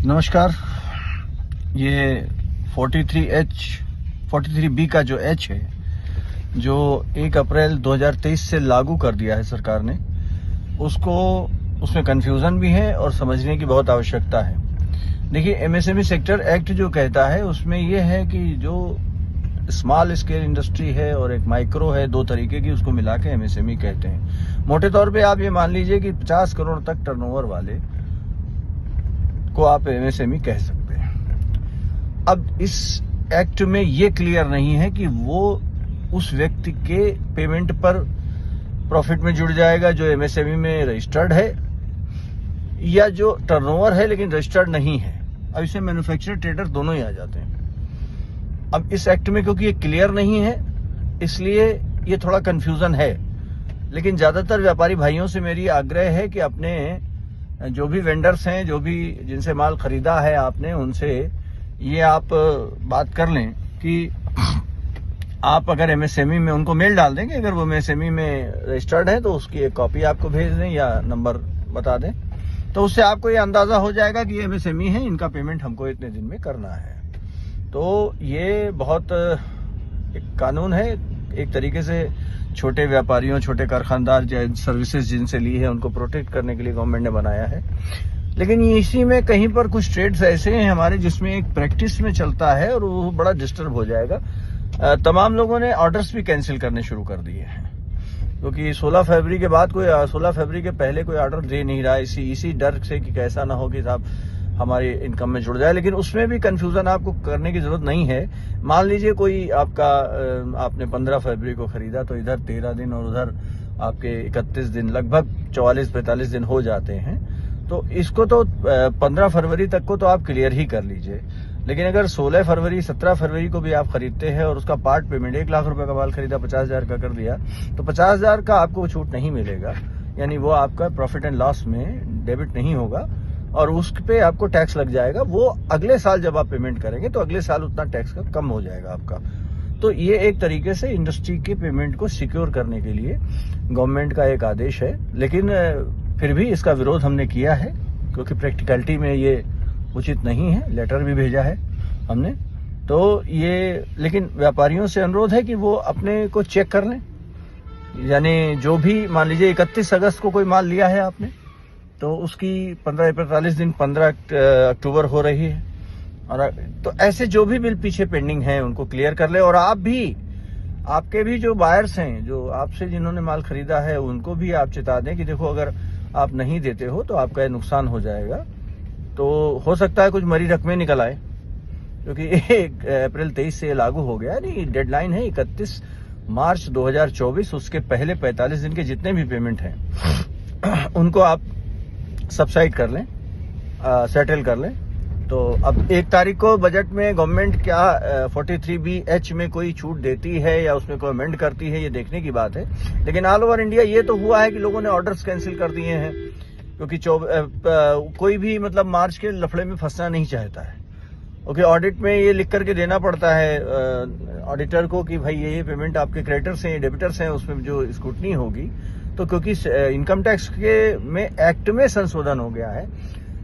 नमस्कार। ये 43B का जो H है, जो 1 अप्रैल 2023 से लागू कर दिया है सरकार ने, उसमें कंफ्यूजन भी है और समझने की बहुत आवश्यकता है। देखिए, एमएसएमई सेक्टर एक्ट जो कहता है उसमें ये है कि जो स्मॉल स्केल इंडस्ट्री है और एक माइक्रो है, दो तरीके की, उसको मिला के एमएसएमई कहते हैं। मोटे तौर पे आप ये मान लीजिए कि 50 करोड़ तक टर्नओवर वाले को आप एमएसएमई कह सकते हैं। अब इस एक्ट में ये क्लियर नहीं है कि वो उस व्यक्ति के पेमेंट पर प्रॉफिट में जुड़ जाएगा जो एमएसएमई में रजिस्टर्ड है, या जो टर्नओवर है लेकिन रजिस्टर्ड नहीं है। अब इसमें मैन्युफैक्चरर ट्रेडर दोनों ही आ जाते हैं। अब इस एक्ट में क्योंकि ये क्लियर नहीं है, इसलिए ये थोड़ा कंफ्यूजन है। लेकिन ज्यादातर व्यापारी भाइयों से मेरी आग्रह है कि अपने जो भी वेंडर्स हैं, जो भी जिनसे माल खरीदा है आपने, उनसे ये आप बात कर लें कि आप अगर एमएसएमई में उनको मेल डाल देंगे, अगर वो एमएसएमई में रजिस्टर्ड है तो उसकी एक कॉपी आपको भेज दें या नंबर बता दें, तो उससे आपको ये अंदाजा हो जाएगा कि ये एमएसएमई है, इनका पेमेंट हमको इतने दिन में करना है। तो ये बहुत एक कानून है, एक तरीके से छोटे व्यापारियों, छोटे कारखानदार, सर्विसेज जिनसे ली है, उनको प्रोटेक्ट करने के लिए गवर्नमेंट ने बनाया है। लेकिन इसी में कहीं पर कुछ ट्रेड्स ऐसे हैं हमारे जिसमें एक प्रैक्टिस में चलता है और वो बड़ा डिस्टर्ब हो जाएगा। तमाम लोगों ने ऑर्डर्स भी कैंसिल करने शुरू कर दिए हैं, क्योंकि 16 फरवरी के बाद 16 फरवरी के पहले कोई ऑर्डर दे नहीं रहा, इसी डर से कि कैसा ना हो कि साहब हमारी इनकम में जुड़ जाए। लेकिन उसमें भी कंफ्यूजन आपको करने की जरूरत नहीं है। मान लीजिए कोई आपने 15 फरवरी को खरीदा, तो इधर 13 दिन और उधर आपके 31 दिन, लगभग 44-45 दिन हो जाते हैं। तो इसको तो 15 फरवरी तक को तो आप क्लियर ही कर लीजिए। लेकिन अगर 16 फरवरी 17 फरवरी को भी आप खरीदते हैं और उसका पार्ट पेमेंट 1 लाख रुपए का माल खरीदा, 50,000 का कर दिया, तो 50,000 का आपको छूट नहीं मिलेगा, यानी वो आपका प्रॉफिट एंड लॉस में डेबिट नहीं होगा और उस पे आपको टैक्स लग जाएगा। वो अगले साल जब आप पेमेंट करेंगे तो अगले साल उतना टैक्स का कम हो जाएगा आपका। तो ये एक तरीके से इंडस्ट्री के पेमेंट को सिक्योर करने के लिए गवर्नमेंट का एक आदेश है। लेकिन फिर भी इसका विरोध हमने किया है, क्योंकि प्रैक्टिकलिटी में ये उचित नहीं है। लेटर भी भेजा है हमने। तो ये, लेकिन व्यापारियों से अनुरोध है कि वो अपने को चेक कर लें। यानी जो भी, मान लीजिए 31 अगस्त को कोई माल लिया है आपने, तो उसकी 15 दिन 15 अक्टूबर हो रही है, और तो ऐसे जो भी बिल पीछे पेंडिंग है उनको क्लियर कर ले। और आप भी, आपके भी जो बायर्स हैं, जो आपसे जिन्होंने माल खरीदा है, उनको भी आप चेता दें कि देखो, अगर आप नहीं देते हो तो आपका नुकसान हो जाएगा। तो हो सकता है कुछ मरी रकमें निकल आए, क्योंकि 1 अप्रैल 23 से लागू हो गया। नहीं, डेडलाइन है 31 मार्च 2024। उसके पहले 45 दिन के जितने भी पेमेंट हैं उनको आप सबसाइड कर लें, सेटल कर लें। तो अब 1 तारीख को बजट में गवर्नमेंट क्या 43B(H) में कोई छूट देती है या उसमें कोई अमेंड करती है, ये देखने की बात है। लेकिन ऑल ओवर इंडिया ये तो हुआ है कि लोगों ने ऑर्डर्स कैंसिल कर दिए हैं, क्योंकि कोई भी मतलब मार्च के लफड़े में फंसना नहीं चाहता है। ओके, ऑडिट में ये लिख करके देना पड़ता है ऑडिटर को कि भाई ये पेमेंट आपके क्रेडिटर्स हैं, डेबिटर्स हैं, उसमें जो स्क्रूटनी होगी। तो क्योंकि इनकम टैक्स के में एक्ट में संशोधन हो गया है,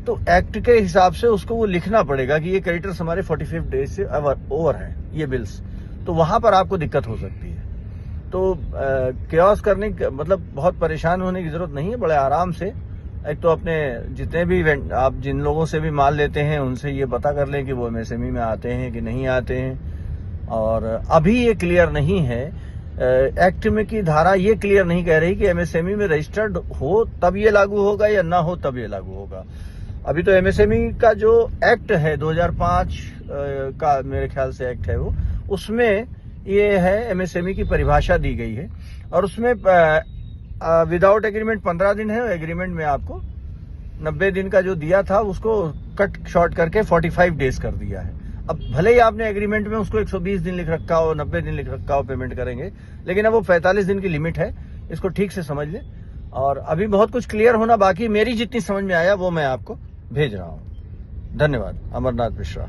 तो एक्ट के हिसाब से उसको वो लिखना पड़ेगा कि ये क्रेडिटर्स हमारे 45 डेज से ओवर हैं, ये बिल्स। तो वहां पर आपको दिक्कत हो सकती है। तो केओस करने मतलब बहुत परेशान होने की जरूरत नहीं है। बड़े आराम से, एक तो अपने जितने भी आप जिन लोगों से भी माल लेते हैं उनसे ये पता कर लें कि वो एमएसएमई में आते हैं कि नहीं आते हैं। और अभी ये क्लियर नहीं है, एक्ट में की धारा ये क्लियर नहीं कह रही कि एमएसएमई में रजिस्टर्ड हो तब ये लागू होगा या ना हो तब ये लागू होगा। अभी तो एमएसएमई का जो एक्ट है 2005 का, मेरे ख्याल से एक्ट है वो, उसमें ये है एमएसएमई की परिभाषा दी गई है। और उसमें विदाउट एग्रीमेंट 15 दिन है, एग्रीमेंट में आपको 90 दिन का जो दिया था उसको कट शॉर्ट करके 45 डेज कर दिया है। अब भले ही आपने एग्रीमेंट में उसको 120 दिन लिख रखा हो, 90 दिन लिख रखा हो पेमेंट करेंगे, लेकिन अब वो 45 दिन की लिमिट है। इसको ठीक से समझ लें। और अभी बहुत कुछ क्लियर होना बाकी, मेरी जितनी समझ में आया वो मैं आपको भेज रहा हूं। धन्यवाद। अमरनाथ मिश्रा।